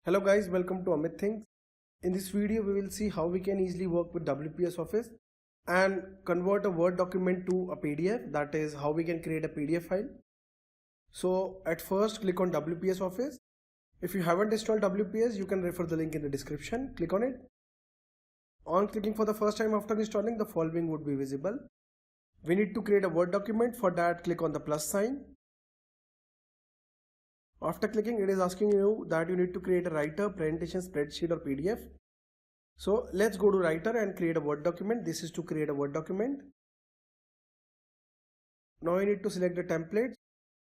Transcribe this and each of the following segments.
Hello guys, welcome to Amit Things. In this video we will see how we can easily work with WPS Office and convert a Word document to a PDF, that is how we can create a PDF file. So at first click on WPS Office. If you haven't installed WPS, you can refer the link in the description. Click on it. On clicking for the first time after installing, the following would be visible. We need to create a Word document. For that, click on the plus sign. After clicking, it is asking you that you need to create a writer, presentation, spreadsheet or PDF. So let's go to writer and create a Word document. This is to create a Word document. Now you need to select the template.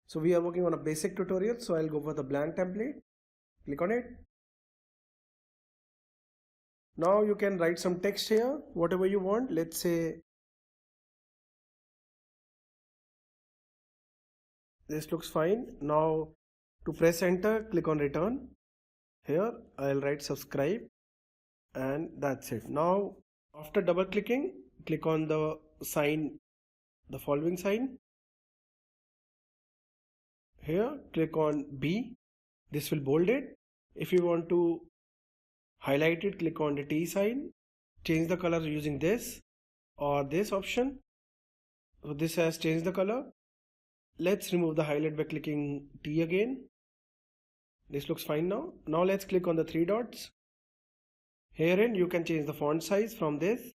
So we are working on a basic tutorial. So I'll go for the blank template. Click on it. Now you can write some text here, whatever you want. Let's say this looks fine. Now to press enter, click on return. Here I'll write subscribe and that's it. Now after double clicking, click on the sign, the following sign. Here click on B. This will bold it. If you want to highlight it, click on the T sign. Change the color using this or this option. So this has changed the color. Let's remove the highlight by clicking T again. This looks fine now. Now let's click on the three dots. Herein you can change the font size from this.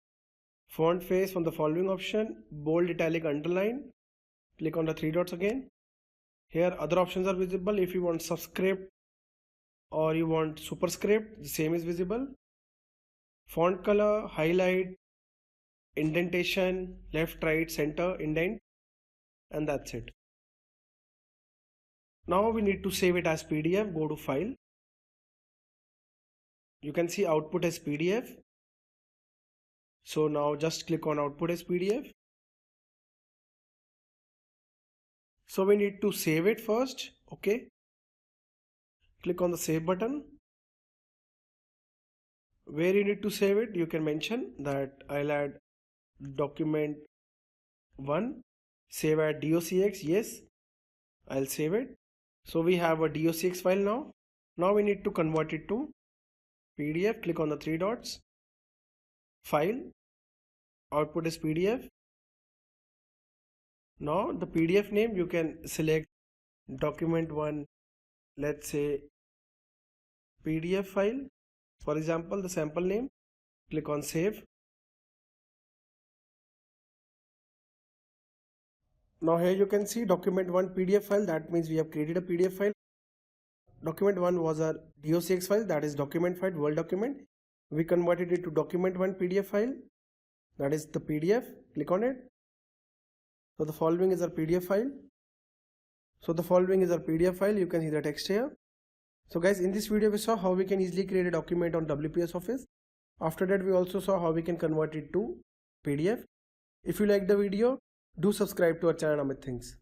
Font face from the following option. Bold, italic, underline. Click on the three dots again. Here other options are visible. If you want subscript or you want superscript, the same is visible. Font color, highlight, indentation, left, right, center, indent, and that's it. Now we need to save it as PDF. Go to file. You can see output as PDF. So now just click on output as PDF. So we need to save it first. Okay. Click on the save button. Where you need to save it, you can mention that I'll add document 1. Save at docx. Yes, I'll save it. So we have a docx file now. Now we need to convert it to PDF. Click on the three dots. File. Output is PDF. Now the PDF name, you can select document 1. Let's say PDF file. For example, the sample name. Click on save. Now here you can see document 1 PDF file. That means we have created a PDF file. Document 1 was a docx file, that is document file, Word document. We converted it to document 1 PDF file, that is the PDF. Click on it. So the following is our PDF file. You can see the text here. So guys, in this video we saw how we can easily create a document on WPS Office. After that we also saw how we can convert it to PDF. If you like the video, do subscribe to our channel Amit Things.